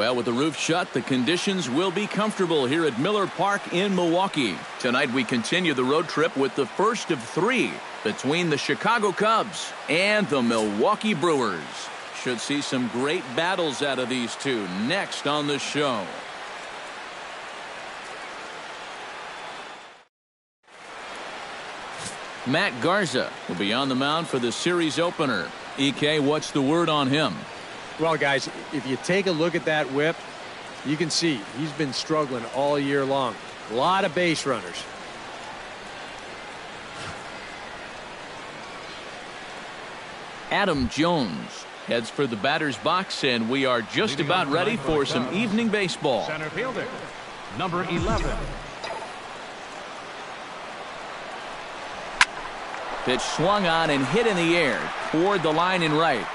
Well, with the roof shut, the conditions will be comfortable here at Miller Park in Milwaukee. Tonight we continue the road trip with the first of three between the Chicago Cubs and the Milwaukee Brewers. Should see some great battles out of these two next on the show. Matt Garza will be on the mound for the series opener. EK, what's the word on him? Well, guys, if you take a look at that whip, you can see he's been struggling all year long. A lot of base runners. Adam Jones heads for the batter's box, and we are just about ready for some evening baseball. Center fielder, number 11. Pitch swung on and hit in the air toward the line and right.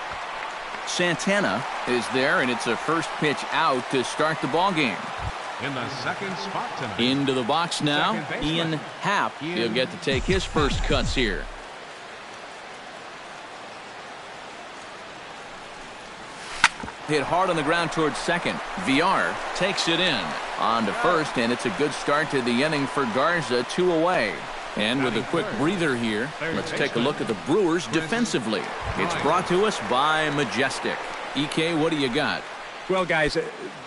Santana is there, and it's a first pitch out to start the ball game. In the second spot tonight. Into the box now, Ian Happ. He'll get to take his first cuts here. Hit hard on the ground towards second. Villar takes it in. On to first, and it's a good start to the inning for Garza, 2 away. And with a quick breather here, let's take a look at the Brewers defensively. It's brought to us by Majestic. EK, what do you got? Well, guys,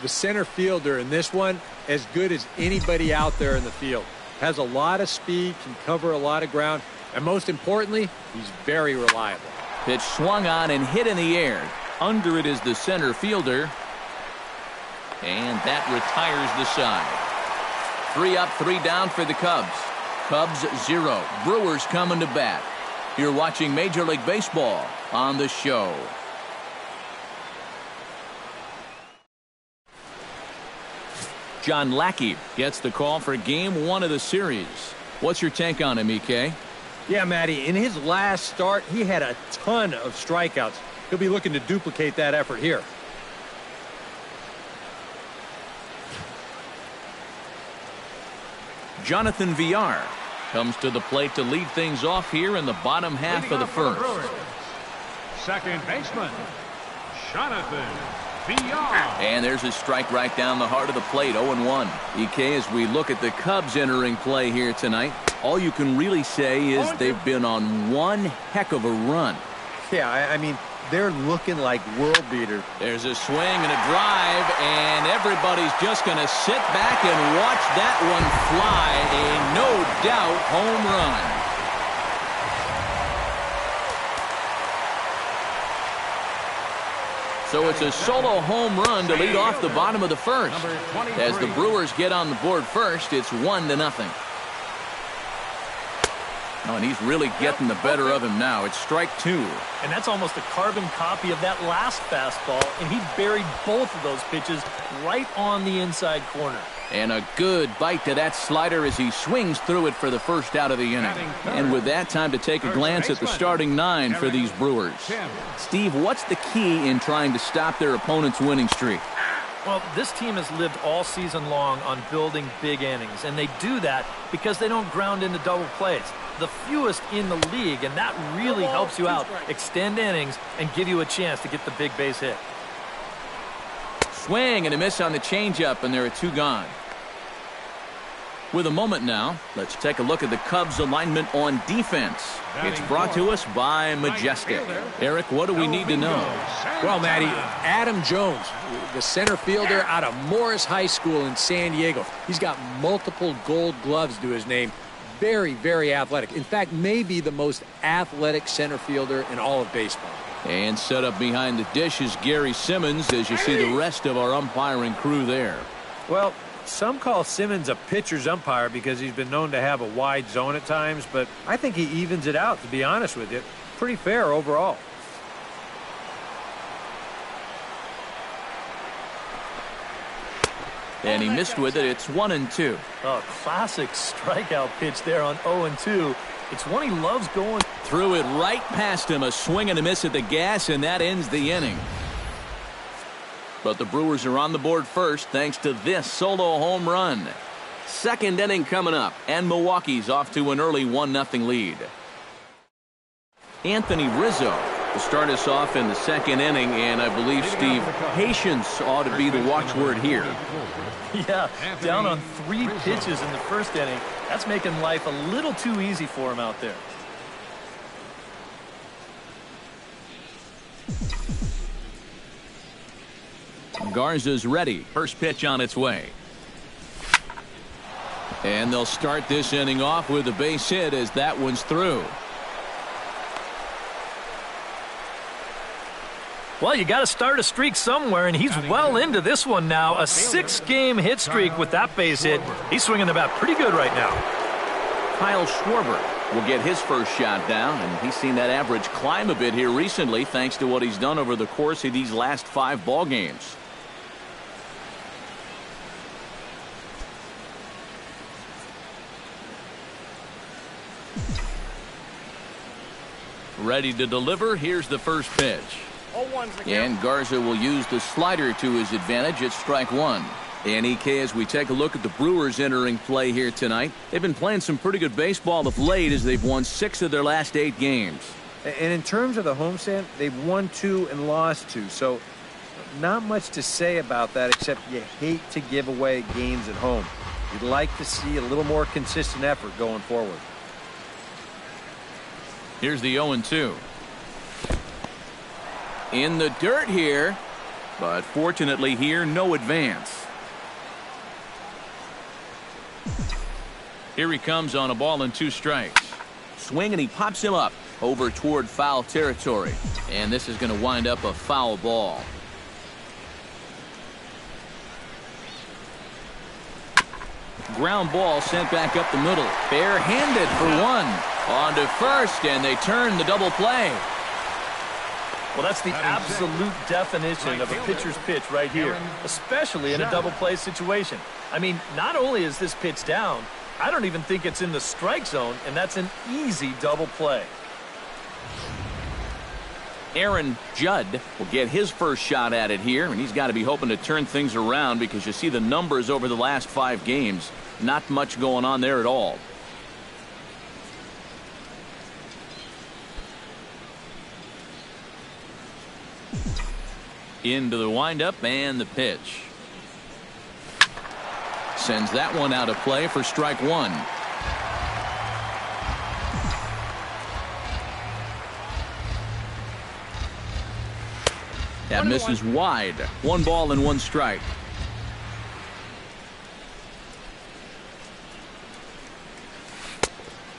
the center fielder in this one, as good as anybody out there in the field. Has a lot of speed, can cover a lot of ground, and most importantly, he's very reliable. Pitch swung on and hit in the air. Under it is the center fielder. And that retires the side. 3 up, 3 down for the Cubs. Cubs 0. Brewers coming to bat. You're watching Major League Baseball on the show. John Lackey gets the call for game 1 of the series. What's your take on him, EK? Yeah, Matty, in his last start, he had a ton of strikeouts. He'll be looking to duplicate that effort here. Jonathan Villar comes to the plate to lead things off here in the bottom half of the first. Second baseman, Jonathan Villar. And there's a strike right down the heart of the plate, 0-1. EK, as we look at the Cubs entering play here tonight, all you can really say is they've been on one heck of a run. Yeah, I mean, they're looking like world beaters. There's a swing and a drive, and everybody's just going to sit back and watch that one fly. A no-doubt home run. So it's a solo home run to lead off the bottom of the first. As the Brewers get on the board first, it's 1-0. Oh, and he's really getting the better of him now. It's strike 2. And that's almost a carbon copy of that last fastball, and he buried both of those pitches right on the inside corner. And a good bite to that slider as he swings through it for the first out of the inning. And with that, time to take a glance at the starting 9 for these Brewers. Steve, what's the key in trying to stop their opponent's winning streak? Well, this team has lived all season long on building big innings, and they do that because they don't ground into double plays. The fewest in the league, and that really helps you out. Extend innings and give you a chance to get the big base hit. Swing and a miss on the changeup, and there are 2 gone. With a moment now, let's take a look at the Cubs alignment on defense. It's brought to us by Majestic. Eric, what do we need to know? Well, Matty, Adam Jones, the center fielder out of Morris High School in San Diego. He's got multiple gold gloves to his name. Very, very athletic. In fact, maybe the most athletic center fielder in all of baseball. And set up behind the dish is Gary Simmons as you see the rest of our umpiring crew there. Well, some call Simmons a pitcher's umpire because he's been known to have a wide zone at times, but I think he evens it out, to be honest with you. Pretty fair overall. And he missed with it. It's 1-2. Oh, classic strikeout pitch there on 0-2. It's one he loves going. Threw it right past him. A swing and a miss at the gas, and that ends the inning. But the Brewers are on the board first thanks to this solo home run. Second inning coming up, and Milwaukee's off to an early 1-0 lead. Anthony Rizzo To start us off in the second inning, and I believe, Steve, patience ought to be the watchword here. Yeah, down on 3 pitches in the first inning. That's making life a little too easy for him out there. Garza's ready. First pitch on its way. And they'll start this inning off with a base hit as that one's through. Well, you got to start a streak somewhere, and he's well into this one now. A 6-game hit streak with that base hit. He's swinging the bat pretty good right now. Kyle Schwarber will get his first shot down, and he's seen that average climb a bit here recently thanks to what he's done over the course of these last 5 ball games. Ready to deliver. Here's the first pitch. And Garza will use the slider to his advantage at strike 1. And EK, as we take a look at the Brewers entering play here tonight, they've been playing some pretty good baseball of late as they've won 6 of their last 8 games. And in terms of the homestand, they've won 2 and lost 2. So not much to say about that, except you hate to give away games at home. You'd like to see a little more consistent effort going forward. Here's the 0-2. In the dirt here, but fortunately here, no advance. Here he comes on a ball and 2 strikes. Swing, and he pops him up over toward foul territory. And this is going to wind up a foul ball. Ground ball sent back up the middle. Barehanded for 1. On to first, and they turn the double play. Well, that's the absolute definition of a pitcher's pitch right here, especially in a double play situation. I mean, not only is this pitch down, I don't even think it's in the strike zone, and that's an easy double play. Aaron Judd will get his first shot at it here, and he's got to be hoping to turn things around because you see the numbers over the last 5 games. Not much going on there at all. Into the windup and the pitch. Sends that one out of play for strike 1. That misses wide. 1 ball and 1 strike.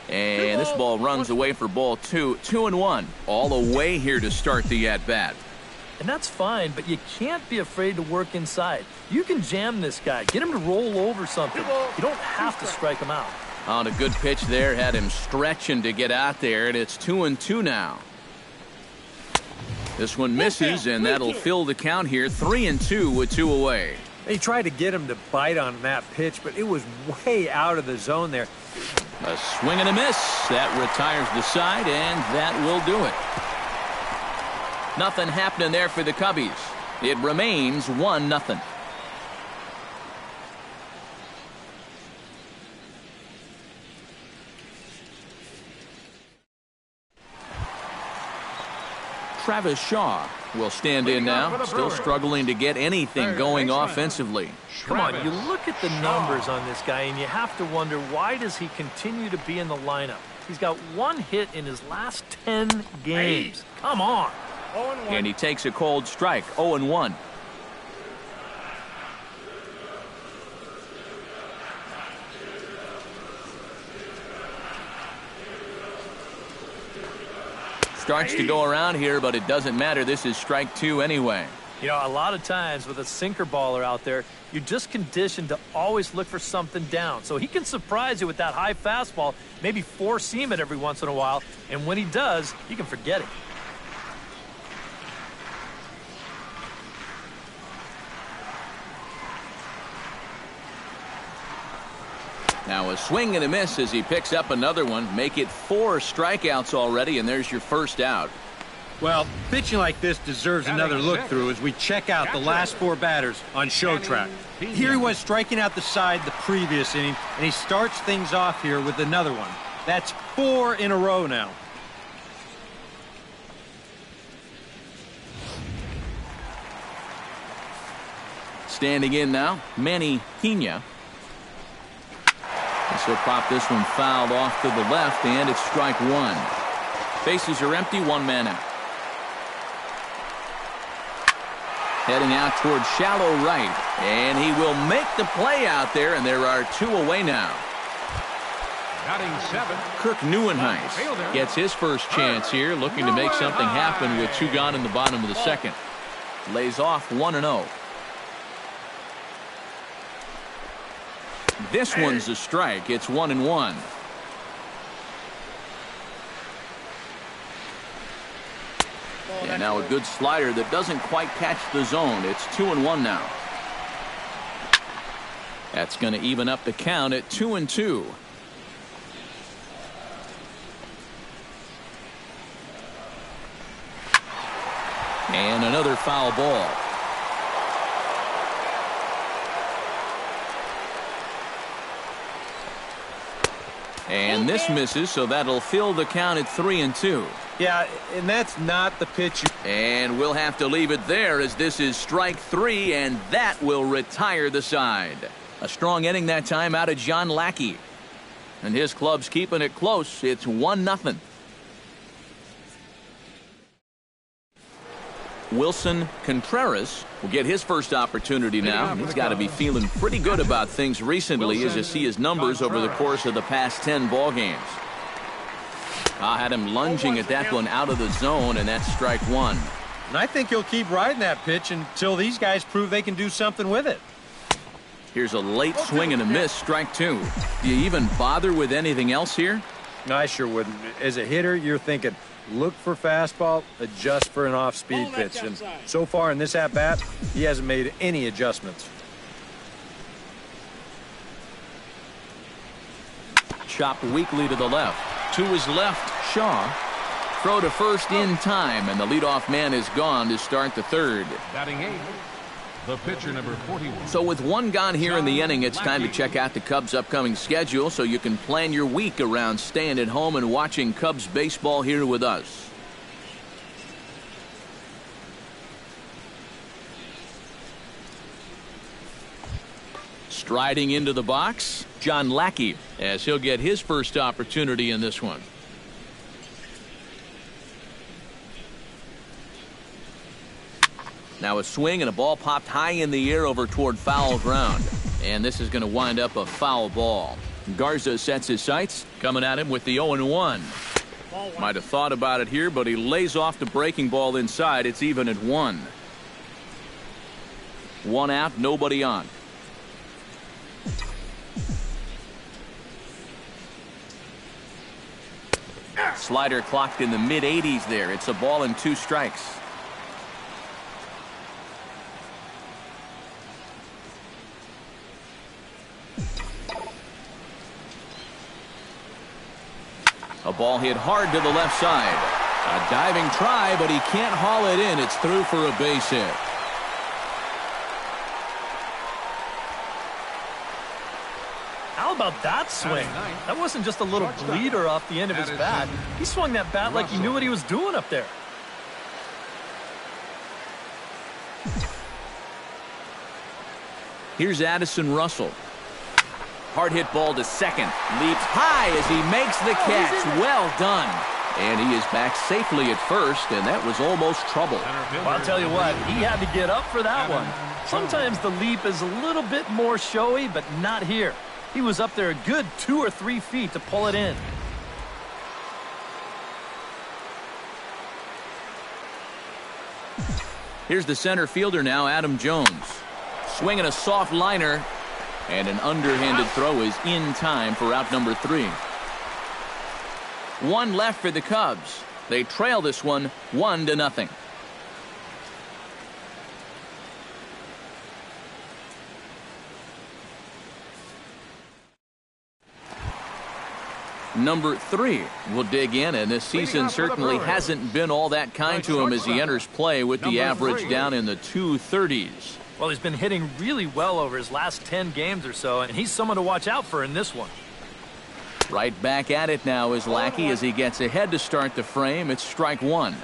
And this ball runs away for ball 2. 2-1. All away here to start the at-bat. And that's fine, but you can't be afraid to work inside. You can jam this guy. Get him to roll over something. You don't have to strike him out. On a good pitch there. Had him stretching to get out there, and it's 2-2 now. This one misses, and that'll fill the count here. 3-2 with 2 away. They tried to get him to bite on that pitch, but it was way out of the zone there. A swing and a miss. That retires the side, and that will do it. Nothing happening there for the Cubbies. It remains 1-0. Travis Shaw will stand in now, still struggling to get anything going offensively. Come on, you look at the numbers on this guy, and you have to wonder, why does he continue to be in the lineup? He's got 1 hit in his last 10 games. Come on. And he takes a cold strike. 0-1. Starts to go around here, but it doesn't matter. This is strike 2 anyway. You know, a lot of times with a sinker baller out there, you're just conditioned to always look for something down. So he can surprise you with that high fastball, maybe four-seam it every once in a while, and when he does, you can forget it. Now a swing and a miss as he picks up another one. Make it 4 strikeouts already, and there's your first out. Well, pitching like this deserves another look through as we check out the last 4 batters on show track. Here he was striking out the side the previous inning, and he starts things off here with another one. That's 4 in a row now. Standing in now, Manny Pena. He'll pop this one fouled off to the left, and it's strike one. Bases are empty, one man out. Heading out towards shallow right, and he will make the play out there, and there are two away now. Batting 7. Kirk Neuenhuis gets his first chance here, looking to make something happen with two gone in the bottom of the second. Lays off 1-0. This one's a strike. It's 1-1. And now a good slider that doesn't quite catch the zone. It's 2-1 now. That's going to even up the count at 2-2. And another foul ball. And this misses, so that'll fill the count at 3-2. Yeah, and that's not the pitch. And we'll have to leave it there as this is strike 3, and that will retire the side. A strong inning that time out of John Lackey. And his club's keeping it close. It's 1-0. Wilson Contreras will get his first opportunity now. He's got to be feeling pretty good about things recently as you see his numbers over the course of the past 10 ball games. I had him lunging at that one out of the zone, and that's strike one. And I think he'll keep riding that pitch until these guys prove they can do something with it. Here's a late swing and a miss, strike two. Do you even bother with anything else here? No, I sure wouldn't. As a hitter, you're thinking, look for fastball, adjust for an off-speed pitch. And so far in this at-bat, he hasn't made any adjustments. Chopped weakly to the left. To his left, Shaw. Throw to first in time, and the leadoff man is gone to start the third. Batting 8. The pitcher, number 41. So with one gone here in the inning, it's time to check out the Cubs' upcoming schedule so you can plan your week around staying at home and watching Cubs baseball here with us. Striding into the box, John Lackey, as he'll get his first opportunity in this one. Now a swing and a ball popped high in the air over toward foul ground. And this is going to wind up a foul ball. Garza sets his sights, coming at him with the 0-1. Might have thought about it here, but he lays off the breaking ball inside. It's even at 1. 1 out, nobody on. Slider clocked in the mid-80s there. It's a ball and 2 strikes. A ball hit hard to the left side. A diving try, but he can't haul it in. It's through for a base hit. How about that swing? That wasn't just a little bleeder off the end of his bat. He swung that bat like he knew what he was doing up there. Here's Addison Russell. Hard hit ball to second. Leaps high as he makes the catch. Well done. And he is back safely at first, and that was almost trouble. Well, I'll tell you what, he had to get up for that one. Sometimes the leap is a little bit more showy, but not here. He was up there a good 2 or 3 feet to pull it in. Here's the center fielder now, Adam Jones. Swinging a soft liner, and an underhanded throw is in time for out number 3. 1 left for the Cubs. They trail this one 1-0. Number 3 will dig in, and this season certainly hasn't been all that kind to him as he enters play with the average down in the 230s. Well, he's been hitting really well over his last 10 games or so, and he's someone to watch out for in this one. Right back at it now is Lackey as he gets ahead to start the frame. It's strike 1.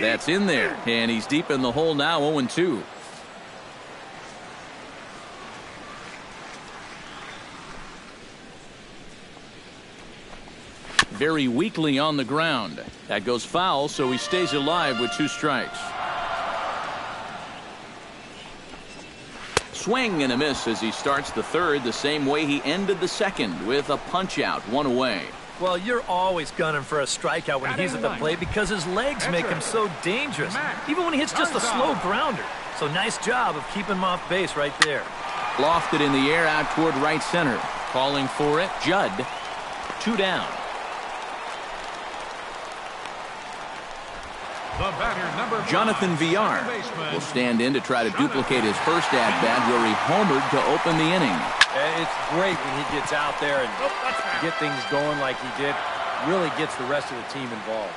That's in there, and he's deep in the hole now, 0-2. Very weakly on the ground. That goes foul, so he stays alive with 2 strikes. Swing and a miss as he starts the third the same way he ended the second, with a punch out, 1 away. Well, you're always gunning for a strikeout when he's at the plate because his legs make him so dangerous, even when he hits just a slow grounder. So nice job of keeping him off base right there. Lofted in the air out toward right center. Calling for it, Judd. 2 down. The batter, number 5, Jonathan Villar will stand in to try to duplicate his first at-bat where he homered to open the inning. It's great when he gets out there and get things going like he did. Really gets the rest of the team involved.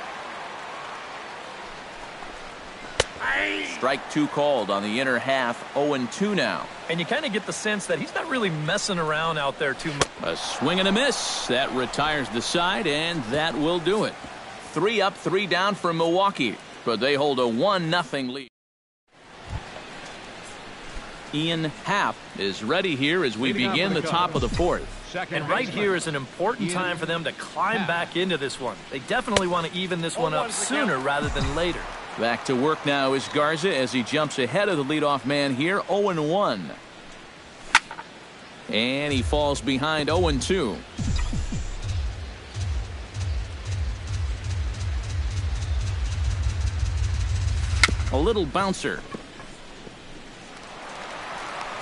Strike 2 called on the inner half, 0-2 now. And you kind of get the sense that he's not really messing around out there too much. A swing and a miss. That retires the side, and that will do it. 3 up, 3 down for Milwaukee, but they hold a 1-0 lead. Ian Happ is ready here as we begin the top of the 4th. And right here is an important time for them to climb back into this one. They definitely want to even this one up sooner rather than later. Back to work now is Garza as he jumps ahead of the leadoff man here, 0-1. And he falls behind, 0-2. A little bouncer.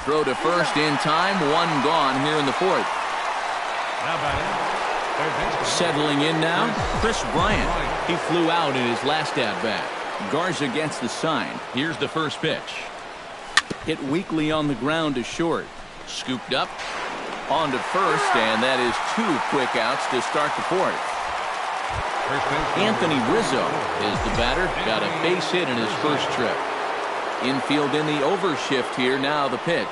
Throw to first in time, 1 gone here in the 4th. Settling in now, Chris Bryant. He flew out in his last at-bat. Garza gets the sign. Here's the first pitch. Hit weakly on the ground to short. Scooped up, on to first, and that is 2 quick outs to start the 4th. Anthony Rizzo is the batter. Got a base hit in his first trip. Infield in the overshift here. Now the pitch.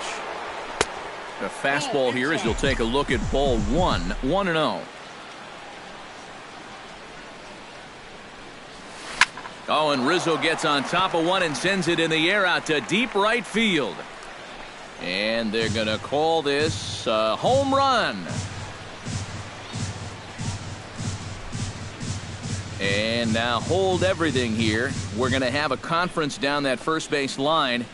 A fastball here as you'll take a look at ball 1. 1-0. Oh, and Rizzo gets on top of one and sends it in the air out to deep right field. And they're going to call this a home run. And now hold everything here. We're going to have a conference down that first base line,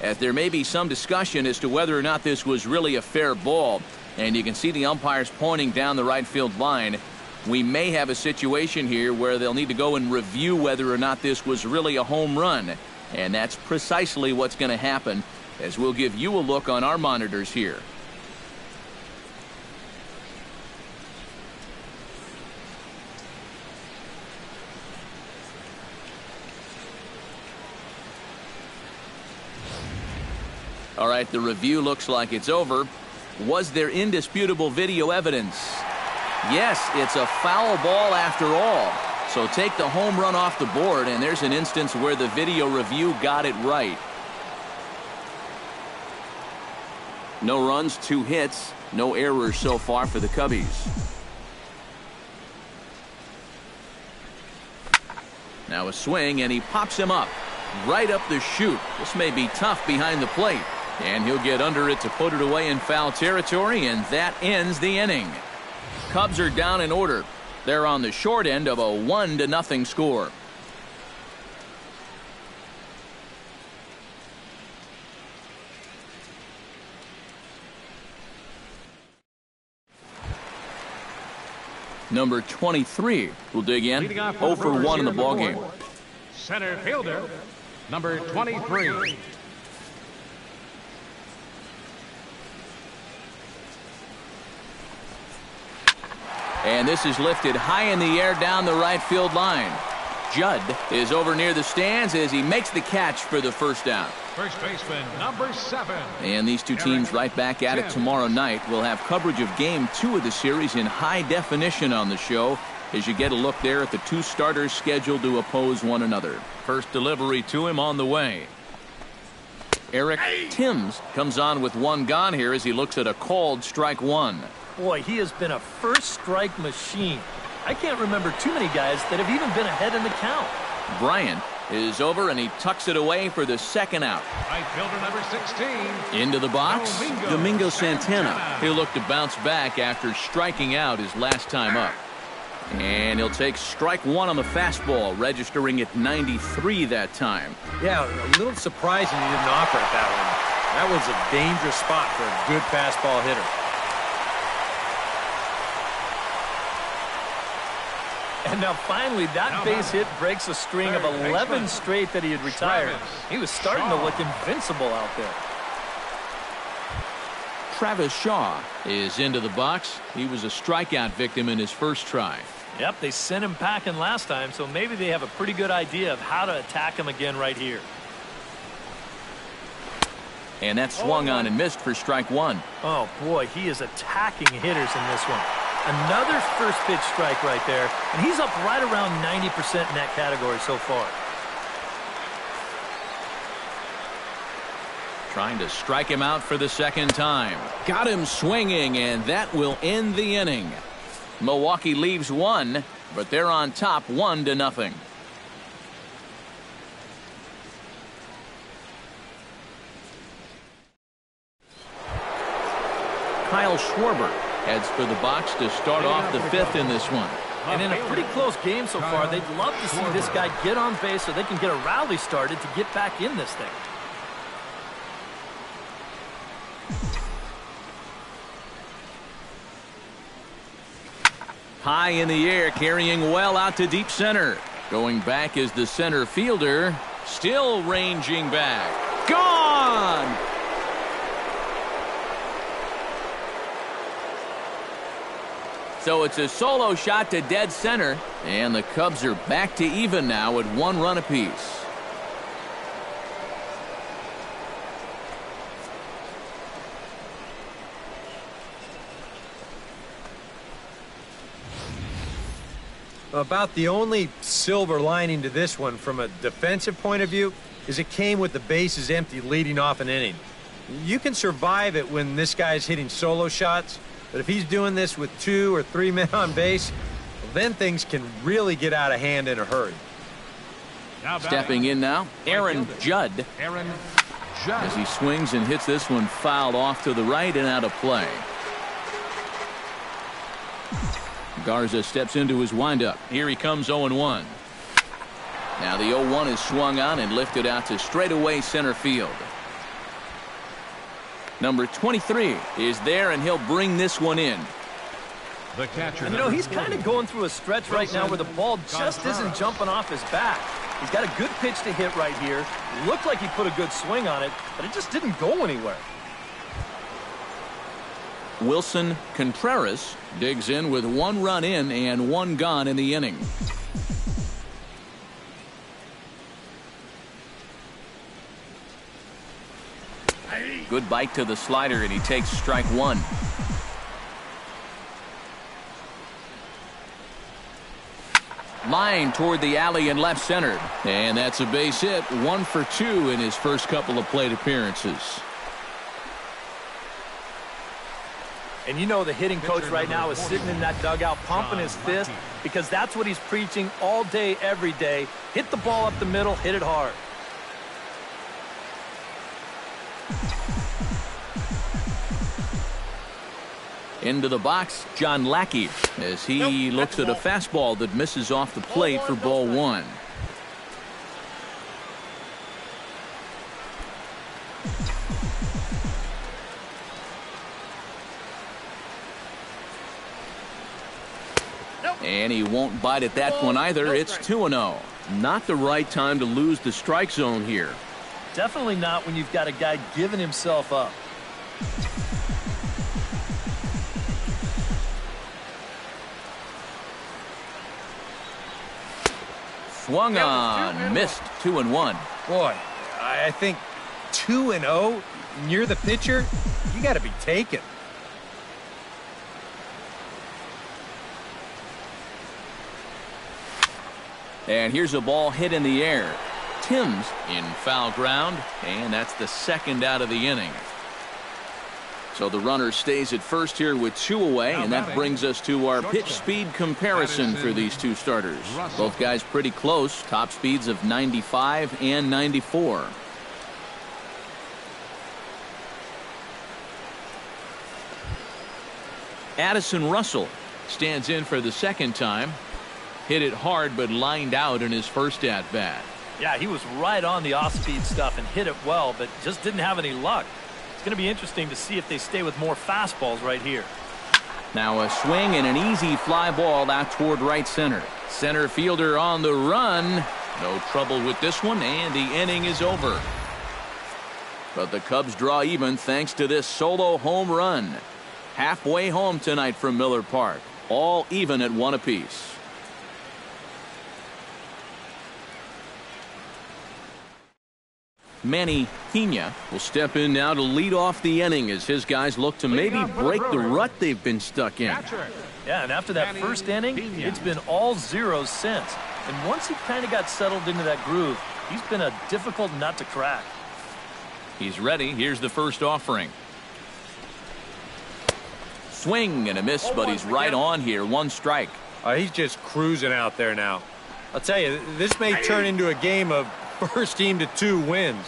as there may be some discussion as to whether or not this was really a fair ball. And you can see the umpires pointing down the right field line. We may have a situation here where they'll need to go and review whether or not this was really a home run. And that's precisely what's going to happen, as we'll give you a look on our monitors here. All right, the review looks like it's over. Was there indisputable video evidence? Yes, it's a foul ball after all. So take the home run off the board, and there's an instance where the video review got it right. No runs, 2 hits, no errors so far for the Cubbies. Now a swing, and he pops him up. Right up the chute. This may be tough behind the plate. And he'll get under it to put it away in foul territory, and that ends the inning. Cubs are down in order. They're on the short end of a 1-0 score. Number 23 will dig in. 0 for 1 in the ballgame. Center fielder, number 23. And this is lifted high in the air down the right field line. Judd is over near the stands as he makes the catch for the first down. First baseman, number 7. And these two teams right back at it tomorrow night. We'll have coverage of Game 2 of the series in high definition on the show, as you get a look there at the 2 starters scheduled to oppose one another. First delivery to him on the way. Eric Timms comes on with 1 gone here as he looks at a called strike 1. Boy, he has been a first strike machine. I can't remember too many guys that have even been ahead in the count. Bryant is over, and he tucks it away for the second out. Right fielder number 16. Into the box, Domingo Santana. He'll look to bounce back after striking out his last time up. And he'll take strike one on the fastball, registering at 93 that time. Yeah, a little surprising he didn't offer it that one. That was a dangerous spot for a good fastball hitter. And now finally that base hit breaks a string of 11 straight that he had retired. He was starting to look invincible out there. Travis Shaw is into the box. He was a strikeout victim in his first try. Yep, they sent him packing last time, so maybe they have a pretty good idea of how to attack him again right here. And that swung on and missed for strike one. Oh, boy, he is attacking hitters in this one. Another first pitch strike right there, and he's up right around 90% in that category so far. Trying to strike him out for the second time. Got him swinging, and that will end the inning. Milwaukee leaves one, but they're on top 1-0. Kyle Schwarber heads for the box to start off the fifth in this one. And in a pretty close game so far, they'd love to see this guy get on base so they can get a rally started to get back in this thing. High in the air, carrying well out to deep center. Going back is the center fielder. Still ranging back. Gone! So it's a solo shot to dead center, and the Cubs are back to even now at 1 run apiece. About the only silver lining to this one from a defensive point of view is it came with the bases empty leading off an inning. You can survive it when this guy's hitting solo shots, but if he's doing this with 2 or 3 men on base, then things can really get out of hand in a hurry. Stepping in now, Aaron Judd. As he swings and hits this one fouled off to the right and out of play. Garza steps into his windup. Here he comes 0-1. Now the 0-1 is swung on and lifted out to straightaway center field. Number 23 is there, and he'll bring this one in. The catcher. And you know, he's kind of going through a stretch right now where the ball just isn't jumping off his back. He's got a good pitch to hit right here. Looked like he put a good swing on it, but it just didn't go anywhere. Wilson Contreras digs in with 1 run in and 1 gone in the inning. Good bite to the slider, and he takes strike one. Line toward the alley in left center. And that's a base hit. 1 for 2 in his first couple of plate appearances. And you know the hitting coach right now is sitting in that dugout pumping his fist because that's what he's preaching all day, every day. Hit the ball up the middle, hit it hard. Into the box, John Lackey, as he looks at a fastball that misses off the plate for ball 1. And he won't bite at that one either. It's 2-0. Not the right time to lose the strike zone here. Definitely not when you've got a guy giving himself up. Swung on, missed. 2-1. Boy, I think 2-0, and you're the pitcher, you got to be taken. And here's a ball hit in the air. Timms in foul ground, and that's the second out of the inning. So the runner stays at first here with 2 away, and that brings us to our pitch speed comparison for these two starters. Both guys pretty close, top speeds of 95 and 94. Addison Russell stands in for the second time. Hit it hard, but lined out in his first at-bat. Yeah, he was right on the off-speed stuff and hit it well, but just didn't have any luck. It's going to be interesting to see if they stay with more fastballs right here. Now a swing and an easy fly ball out toward right center. Center fielder on the run. No trouble with this one, and the inning is over. But the Cubs draw even thanks to this solo home run. Halfway home tonight from Miller Park. All even at 1 apiece. Manny Pena will step in now to lead off the inning as his guys look to maybe break the rut they've been stuck in. Yeah, and after that first inning, it's been all zeros since. And once he kind of got settled into that groove, he's been a difficult nut to crack. He's ready. Here's the first offering. Swing and a miss, but he's right on here. 1 strike. He's just cruising out there now. I'll tell you, this may turn into a game of first team to 2 wins.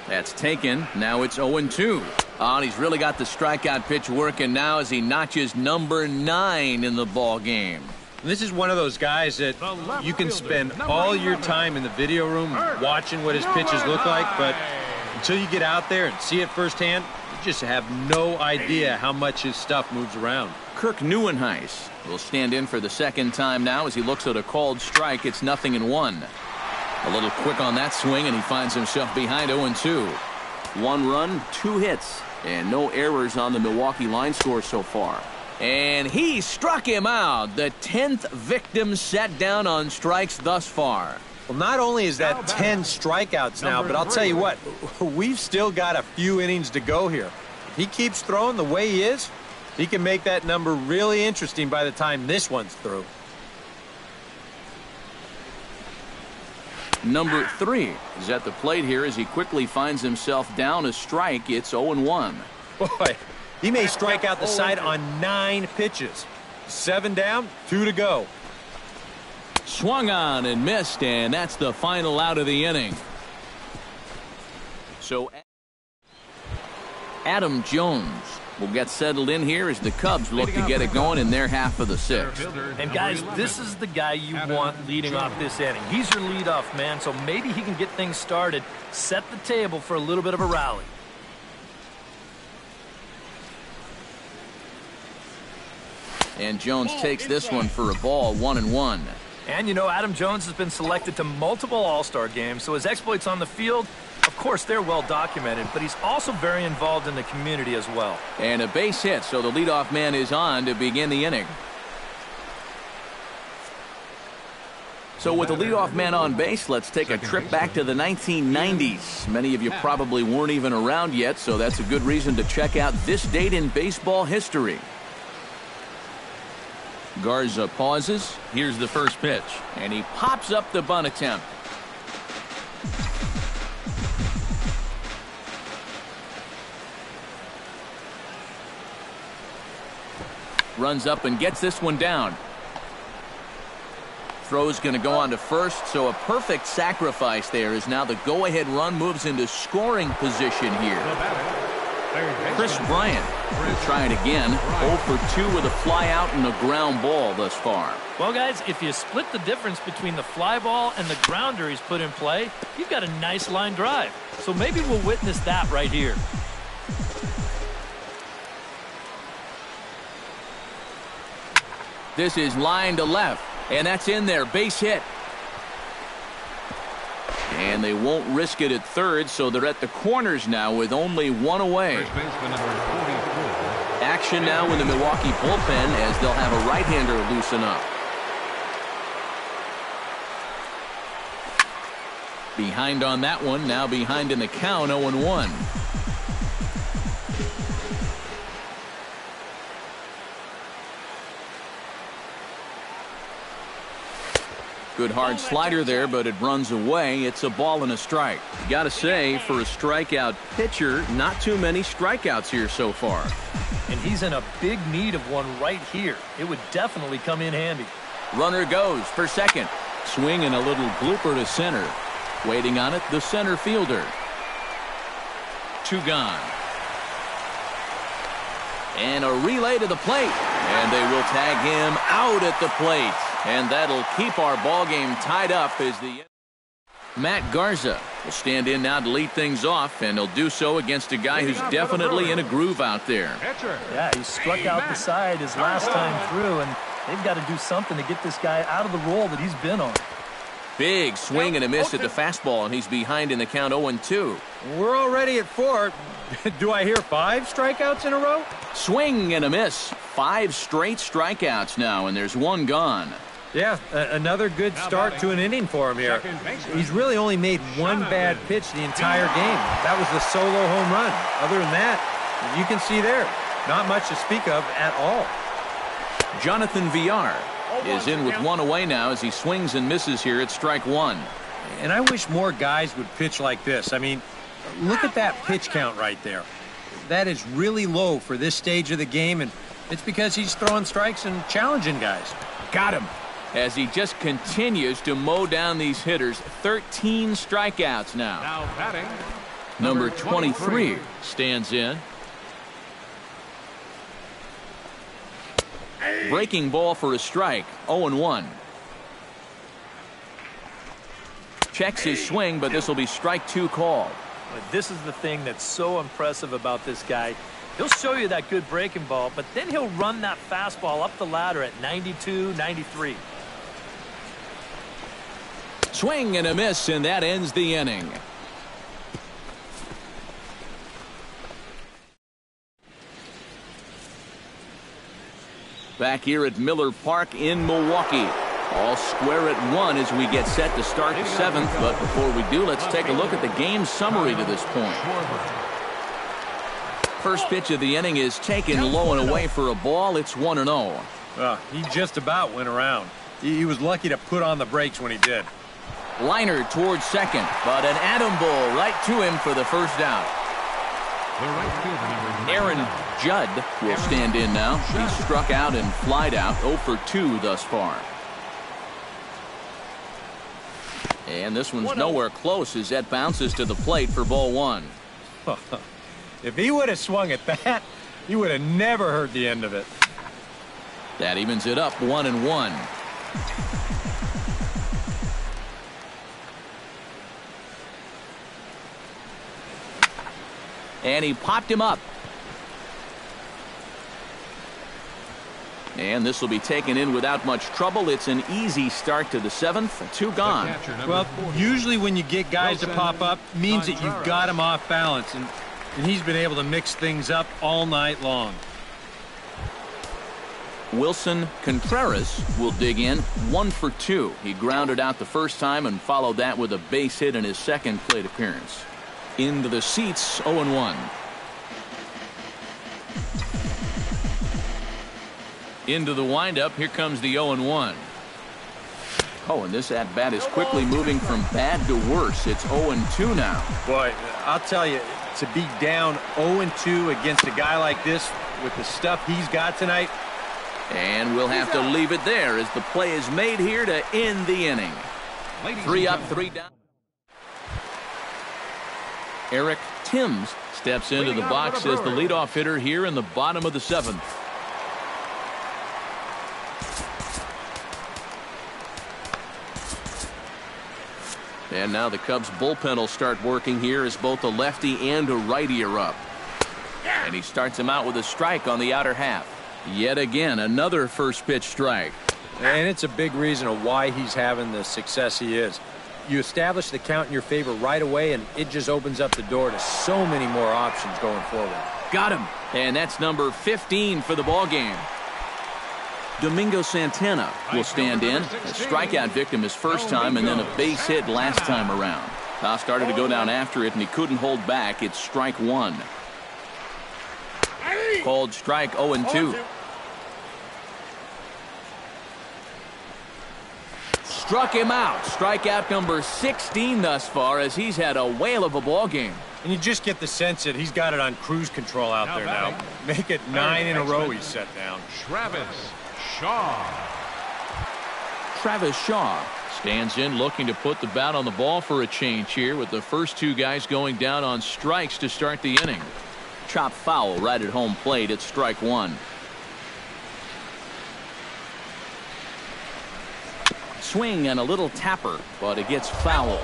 That's taken. Now it's 0-2. And he's really got the strikeout pitch working now as he notches number 9 in the ball game. This is one of those guys that you can spend all your time in the video room watching what his pitches look like, but until you get out there and see it firsthand, you just have no idea how much his stuff moves around. Kirk Neuenhuis will stand in for the second time now as he looks at a called strike. It's 0-1. A little quick on that swing, and he finds himself behind 0-2. 1 run, 2 hits, and no errors on the Milwaukee line score so far. And he struck him out. The 10th victim set down on strikes thus far. Well, not only is that 10 strikeouts now, but I'll tell you what, we've still got a few innings to go here. If he keeps throwing the way he is, he can make that number really interesting by the time this one's through. Number 3 is at the plate here as he quickly finds himself down a strike. It's 0-1. Boy, he may strike out the side on 9 pitches. 7 down, 2 to go. Swung on and missed, and that's the final out of the inning. So Adam Jones will get settled in here as the Cubs look to get it going in their half of the 6th. And guys, this is the guy you want leading off this inning. He's your leadoff man, so maybe he can get things started, set the table for a little bit of a rally. And Jones takes this one for a ball. 1-1. And you know, Adam Jones has been selected to multiple All-Star games, so his exploits on the field, of course, they're well documented, but he's also very involved in the community as well. And a base hit, so the leadoff man is on to begin the inning. So with the leadoff man on base, let's take a trip back to the 1990s. Many of you probably weren't even around yet, so that's a good reason to check out this date in baseball history. Garza pauses. Here's the first pitch, and he pops up the bunt attempt. Runs up and gets this one down. Throw's going to go on to first, so a perfect sacrifice there as now the go-ahead run moves into scoring position here. Chris Bryant will try it again. 0 for 2 with a fly out and a ground ball thus far. Well, guys, if you split the difference between the fly ball and the grounder he's put in play, you've got a nice line drive. So maybe we'll witness that right here. This is line to left, and that's in there. Base hit. And they won't risk it at third, so they're at the corners now with only 1 away. Action now in the Milwaukee bullpen as they'll have a right-hander loosen up. Behind on that one, now behind in the count, 0-1. Good hard slider there, but it runs away. It's a ball and a strike. You got to say, for a strikeout pitcher, not too many strikeouts here so far. And he's in a big need of one right here. It would definitely come in handy. Runner goes for second. Swing and a little blooper to center. Waiting on it, the center fielder. 2 gone. And a relay to the plate. And they will tag him out at the plate. And that'll keep our ball game tied up as the Matt Garza will stand in now to lead things off, and he'll do so against a guy who's definitely in a groove out there. Yeah, he struck out the side his last time through, and they've got to do something to get this guy out of the role that he's been on. Big swing and a miss at the fastball, and he's behind in the count 0-2. We're already at 4. Do I hear 5 strikeouts in a row? Swing and a miss. 5 straight strikeouts now, and there's 1 gone. Yeah, another good start to an inning for him here. He's really only made 1 bad pitch the entire game. That was the solo home run. Other than that, you can see there, not much to speak of at all. Jonathan Villar is in with 1 away now as he swings and misses here at strike 1. And I wish more guys would pitch like this. I mean, look at that pitch count right there. That is really low for this stage of the game, and it's because he's throwing strikes and challenging guys. Got him. As he just continues to mow down these hitters. 13 strikeouts now. Now batting, Number 23 stands in. Breaking ball for a strike. 0-1. Checks his swing, but this will be strike 2 called. But this is the thing that's so impressive about this guy. He'll show you that good breaking ball, but then he'll run that fastball up the ladder at 92, 93. Swing and a miss, and that ends the inning. Back here at Miller Park in Milwaukee. All square at 1 as we get set to start the 7th. But before we do, let's take a look at the game summary to this point. First pitch of the inning is taken low and away for a ball. It's 1-0. He just about went around. He was lucky to put on the brakes when he did. Liner towards second, but an atom ball right to him for the first out. the right fielder, Aaron Judd will stand in now. He's struck out and flied out, 0 for 2 thus far. And this one's nowhere close as that bounces to the plate for ball 1. If he would have swung at that, you would have never heard the end of it. That evens it up 1-1. And he popped him up. And this will be taken in without much trouble. It's an easy start to the 7th. 2 gone. Well, usually when you get guys to pop up, means that you've got them off balance. And he's been able to mix things up all night long. Wilson Contreras will dig in, 1 for 2. He grounded out the first time and followed that with a base hit in his second plate appearance. Into the seats, 0-1. Into the windup, here comes the 0-1. Oh, and this at-bat is quickly moving from bad to worse. It's 0-2 now. Boy, I'll tell you, to be down 0-2 against a guy like this with the stuff he's got tonight. And we'll have to leave it there as the play is made here to end the inning. 3 up, 3 down. Eric Timms steps into the box as the leadoff hitter here in the bottom of the 7th. And now the Cubs bullpen will start working here as both a lefty and a righty are up. And he starts him out with a strike on the outer half. Yet again, another first pitch strike. And it's a big reason of why he's having the success he is. You establish the count in your favor right away, and it just opens up the door to so many more options going forward. Got him. And that's number 15 for the ball game. Domingo Santana will stand in. A strikeout victim his first time and then a base hit last time around. Now started to go down after it, and he couldn't hold back. It's strike 1. Called strike 0-2. struck him out. Strikeout number 16 thus far, as he's had a whale of a ball game. And you just get the sense that he's got it on cruise control out there now. Make it 9 in a row he's set down. Travis Shaw. Travis Shaw stands in, looking to put the bat on the ball for a change here, with the first two guys going down on strikes to start the inning. Chop foul right at home plate. It's strike one. Swing and a little tapper, but it gets foul.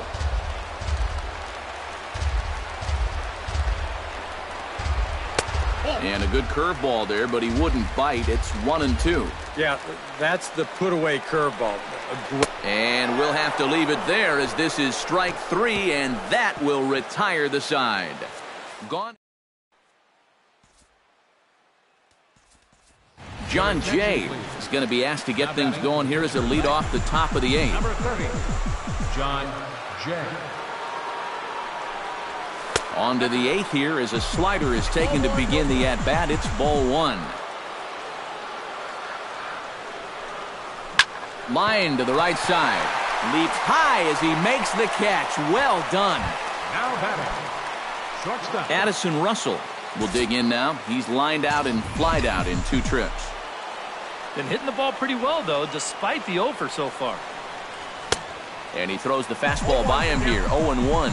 And a good curveball there, but he wouldn't bite. It's 1-2. Yeah, that's the put away curveball. And we'll have to leave it there, as this is strike three, and that will retire the side. Gone. John Jay is going to be asked to get things going here as a lead off the top of the eighth. Number 30, John Jay. On to the eighth here as a slider is taken to begin the at-bat. It's ball one. Line to the right side. Leaps high as he makes the catch. Well done. Now batting, shortstop Addison Russell will dig in now. He's lined out and flied out in 2 trips. Been hitting the ball pretty well, though, despite the offer so far. And he throws the fastball by him here. 0-1.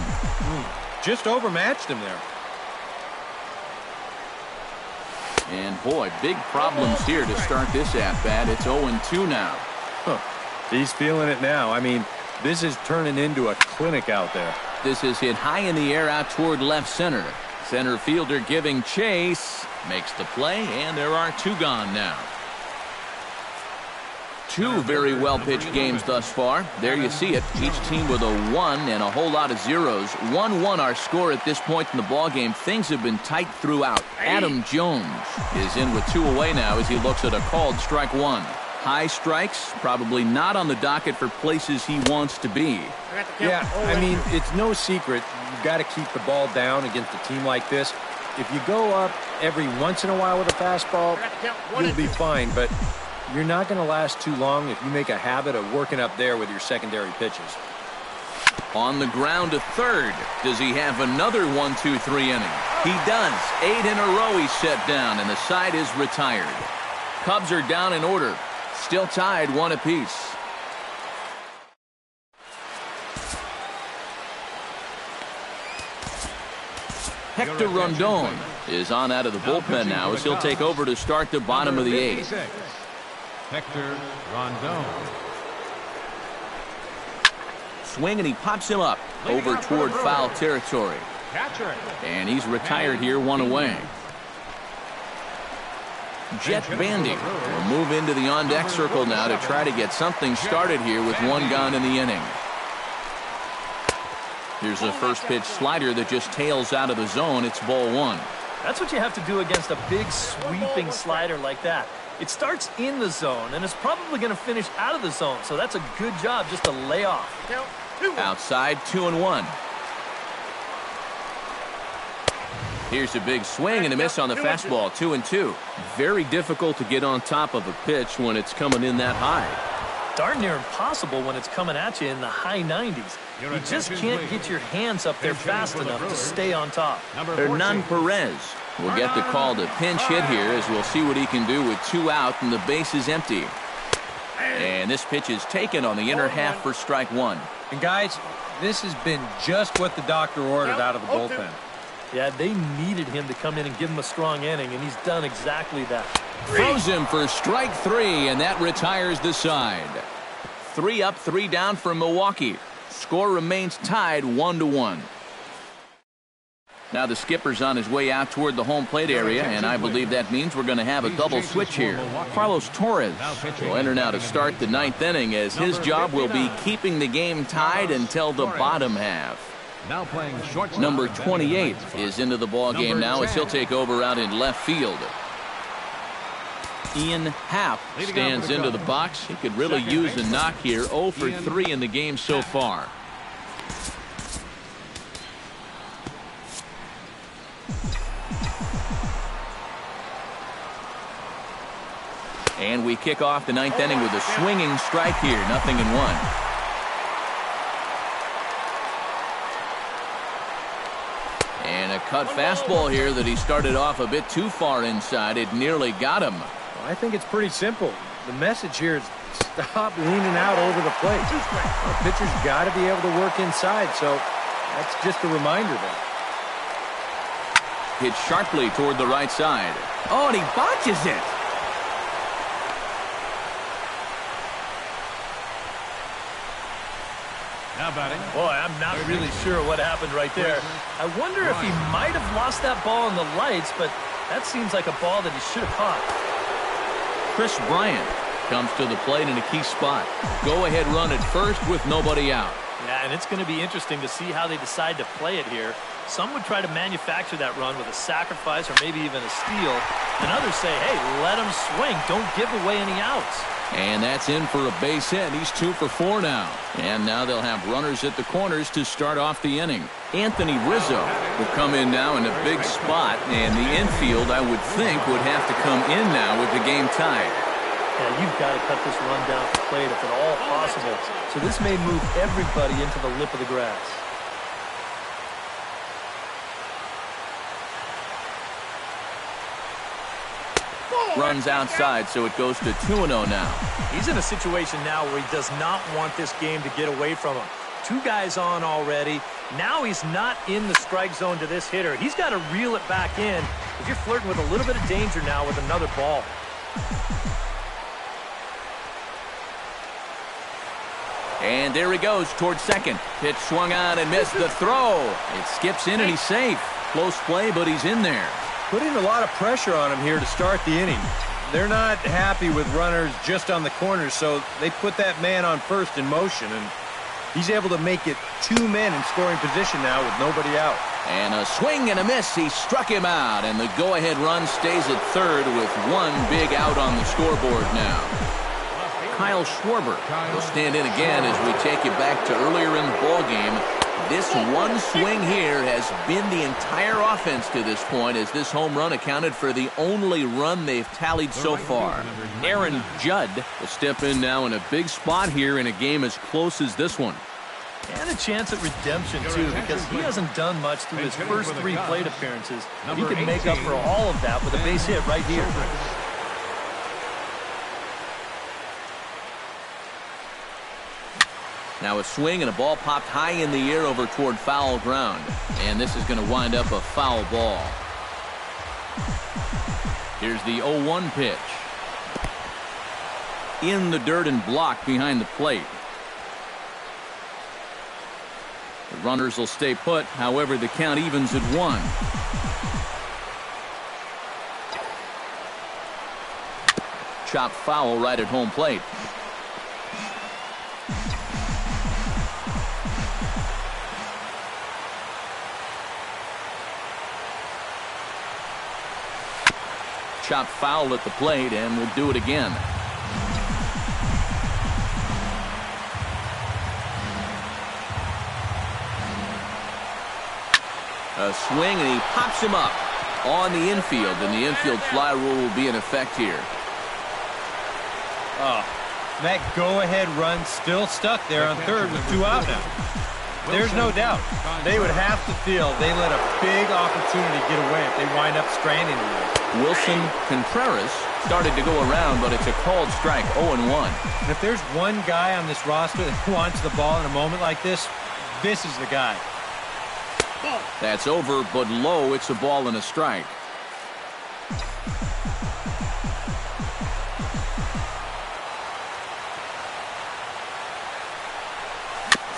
Just overmatched him there. And boy, big problems here to start this at-bat. It's 0-2 now. Huh. He's feeling it now. I mean, this is turning into a clinic out there. This is hit high in the air out toward left center. Center fielder giving chase. Makes the play, and there are 2 gone now. 2 very well-pitched games thus far. There you see it. Each team with a 1 and a whole lot of zeros. 1-1 our score at this point in the ball game. Things have been tight throughout. Adam Jones is in with 2 away now as he looks at a called strike one. High strikes, probably not on the docket for places he wants to be. Yeah, I mean, it's no secret. You've got to keep the ball down against a team like this. If you go up every once in a while with a fastball, you'll be fine, but you're not going to last too long if you make a habit of working up there with your secondary pitches. On the ground to third. Does he have another 1-2-3 inning? He does. 8 in a row he's set down, and the side is retired. Cubs are down in order. Still tied 1 apiece. Hector Rondon is on out of the bullpen now as he'll take over to start the bottom of the 8th. Hector Rondon. Swing, and he pops him up over toward foul territory. Catcher. And he's retired here, 1 away. Jet Bandy will move into the on-deck circle now to try to get something started here with 1 gone in the inning. Here's a first pitch slider that just tails out of the zone. It's ball 1. That's what you have to do against a big sweeping slider like that. It starts in the zone, and it's probably going to finish out of the zone, so that's a good job just to lay off. Outside, 2-1. Here's a big swing and a miss on the fastball. 2-2. Very difficult to get on top of a pitch when it's coming in that high. Darn near impossible when it's coming at you in the high 90s. You just can't get your hands up there fast enough to stay on top. Hernan Perez will get the call to pinch hit here, as we'll see what he can do with 2 out and the base is empty. And this pitch is taken on the inner half for strike 1. And guys, this has been just what the doctor ordered out of the bullpen. Yeah, they needed him to come in and give him a strong inning, and he's done exactly that. Throws him for strike 3, and that retires the side. 3 up, 3 down for Milwaukee. Score remains tied 1-1. Now the skipper's on his way out toward the home plate area, and I believe that means we're going to have a double switch here. Carlos Torres will enter now to start the 9th inning, as his job will be keeping the game tied until the bottom half. Now playing shortstop. Number 28 is into the ball game now as he'll take over out in left field. Ian Happ stands into the box. He could really use a knock here. 0 for 3 in the game so far. And we kick off the 9th inning with a swinging strike here. 0-1. a cut fastball here that he started off a bit too far inside. It nearly got him. Well, I think it's pretty simple. The message here is stop leaning out over the plate. The pitcher's got to be able to work inside, so that's just a reminder there. Hit sharply toward the right side. Oh, and he botches it. Now batting. Boy, I'm not really sure what happened right there. I wonder if he might have lost that ball in the lights, but that seems like a ball that he should have caught. Chris Bryant comes to the plate in a key spot. Go-ahead run at first with nobody out. Yeah, and it's going to be interesting to see how they decide to play it here. Some would try to manufacture that run with a sacrifice or maybe even a steal. And others say, hey, let him swing. Don't give away any outs. And that's in for a base hit. He's 2 for 4 now. And now they'll have runners at the corners to start off the inning. Anthony Rizzo will come in now in a big spot. And the infield, I would think, would have to come in now with the game tied. Yeah, you've got to cut this run down at the plate if at all possible. So this may move everybody into the lip of the grass. Runs outside, so it goes to 2-0 now. He's in a situation now where he does not want this game to get away from him. 2 guys on already. Now he's not in the strike zone to this hitter. He's got to reel it back in if you're flirting with a little bit of danger now with another ball. And there he goes towards second. Pitch swung on and missed the throw. It skips in and he's safe. Close play, but he's in there. Putting a lot of pressure on him here to start the inning. They're not happy with runners just on the corners, so they put that man on first in motion, and he's able to make it 2 men in scoring position now with nobody out. And a swing and a miss. He struck him out, and the go-ahead run stays at third with 1 big out on the scoreboard now. Kyle Schwarber will stand in again as we take you back to earlier in the ballgame. This one swing here has been the entire offense to this point, as this home run accounted for the only run they've tallied so far. Aaron Judd will step in now in a big spot here in a game as close as this one. And a chance at redemption, too, because he hasn't done much through his first 3 plate appearances. He could make up for all of that with a base hit right here. Now a swing and a ball popped high in the air over toward foul ground. And this is going to wind up a foul ball. Here's the 0-1 pitch. In the dirt and blocked behind the plate. The runners will stay put. However, the count evens at 1. Chopped foul right at home plate. Chopped foul at the plate, and we'll do it again. A swing, and he pops him up on the infield, and the infield fly rule will be in effect here. Oh, that go-ahead run still stuck there on third with 2 out now. There's no doubt. They would have to feel they let a big opportunity get away if they wind up stranding him. Wilson Contreras started to go around, but it's a called strike, 0-1. And if there's one guy on this roster that wants the ball in a moment like this, this is the guy. That's over, but low. It's a ball and a strike.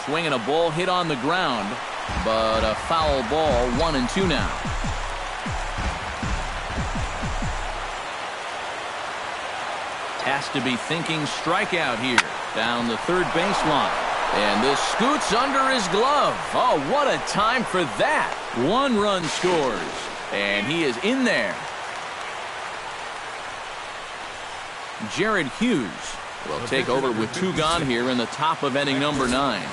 Swinging a ball hit on the ground, but a foul ball, 1-2 now. Has to be thinking strikeout here down the third baseline. And this scoots under his glove. Oh, what a time for that. 1 run scores, and he is in there. Jared Hughes will take over with 2 gone here in the top of inning number 9.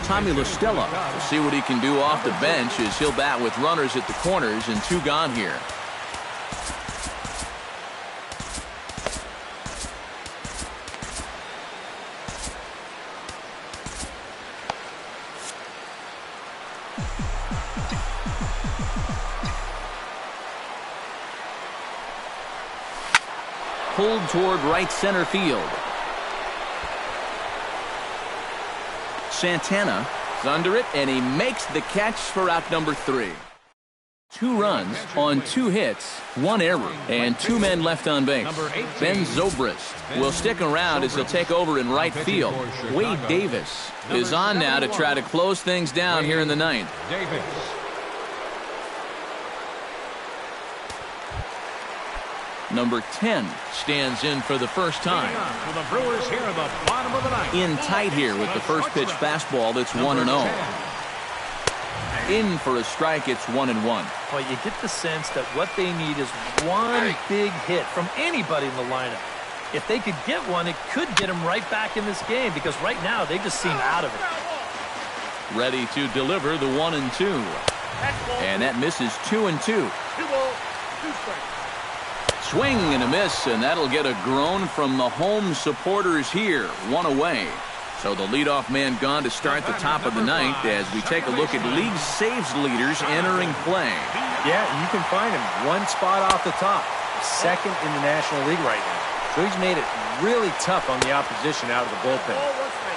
Tommy La Stella will see what he can do off the bench as he'll bat with runners at the corners and 2 gone here. Pulled toward right center field. Santana is under it, and he makes the catch for out number 3. 2 runs on 2 hits, 1 error, and 2 men left on base. Ben Zobrist will stick around as he'll take over in right field. Wade Davis is on now to try to close things down here in the 9th. Number 10 stands in for the first time. In tight here with the first pitch fastball that's 1-0. In for a strike, it's 1-1. Well, you get the sense that what they need is one big hit from anybody in the lineup. If they could get one, it could get them right back in this game because right now they just seem out of it. Ready to deliver the 1-2. And that misses 2-2. Swing and a miss, and that'll get a groan from the home supporters here. 1 away. So the leadoff man gone to start the top of the 9th as we take a look at league saves leaders entering play. Yeah, you can find him 1 spot off the top. 2nd in the National League right now. So he's made it really tough on the opposition out of the bullpen.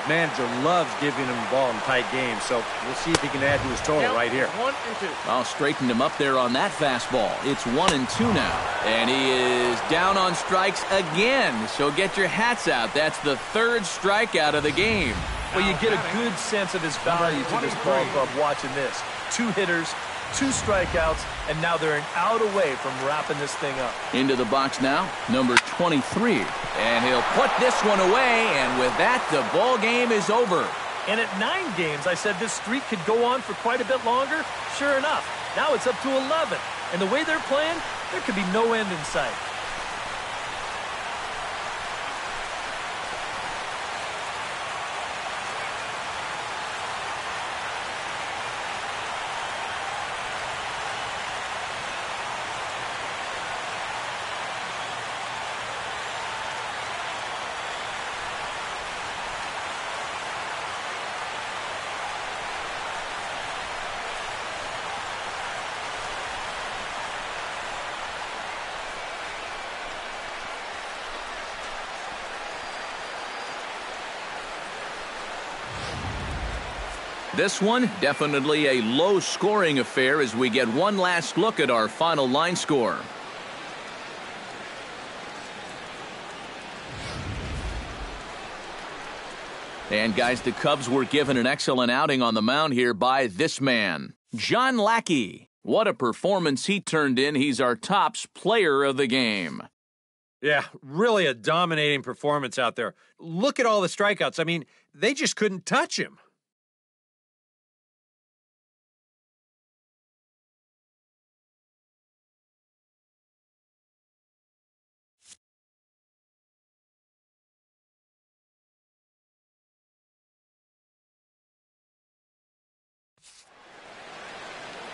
Manager loves giving him the ball in tight games, so we'll see if he can add to his total right here. 1-2. I'll straighten him up there on that fastball. It's 1-2 now. And he is down on strikes again. So get your hats out. That's the 3rd strikeout of the game. Well, you get a good sense of his value to this ball club watching this. 2 hitters, 2 strikeouts, and now they're an out away from wrapping this thing up. Into the box now, number 23. And he'll put this one away, and with that, the ball game is over. And at 9 games, I said this streak could go on for quite a bit longer. Sure enough, now it's up to 11. And the way they're playing, there could be no end in sight. This one, definitely a low-scoring affair as we get one last look at our final line score. And, guys, the Cubs were given an excellent outing on the mound here by this man, John Lackey. What a performance he turned in. He's our tops player of the game. Yeah, really a dominating performance out there. Look at all the strikeouts. I mean, they just couldn't touch him.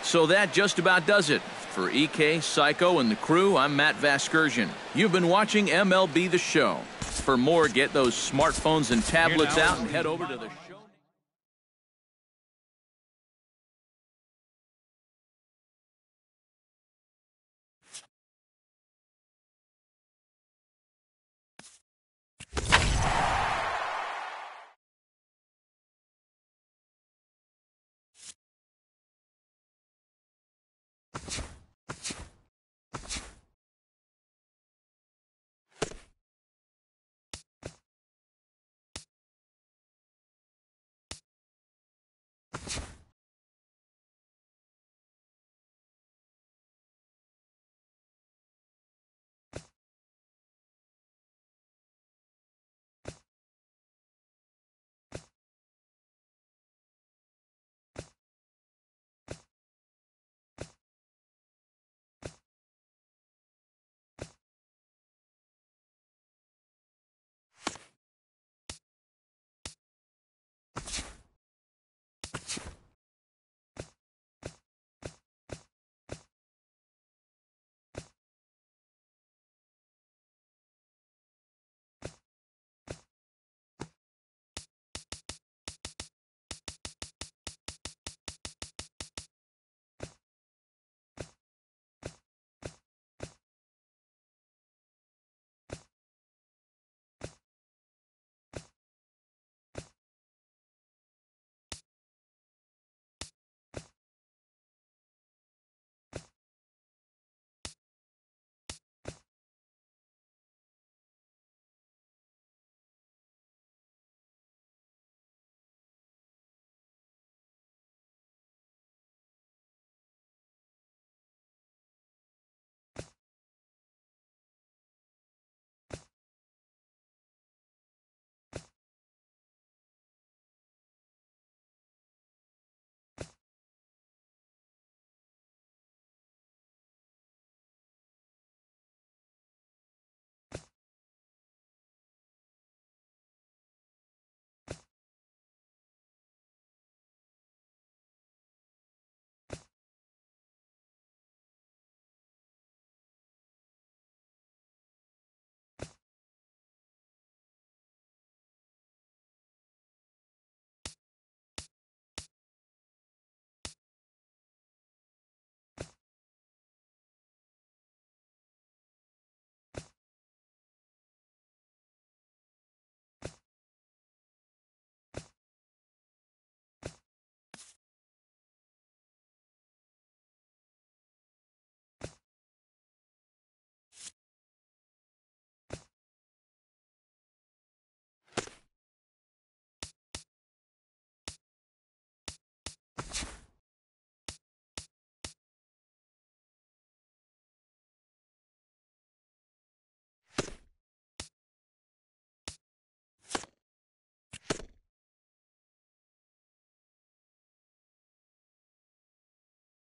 So that just about does it. For EK, Psycho, and the crew, I'm Matt Vasgersian. You've been watching MLB The Show. For more, get those smartphones and tablets out and head over to the show.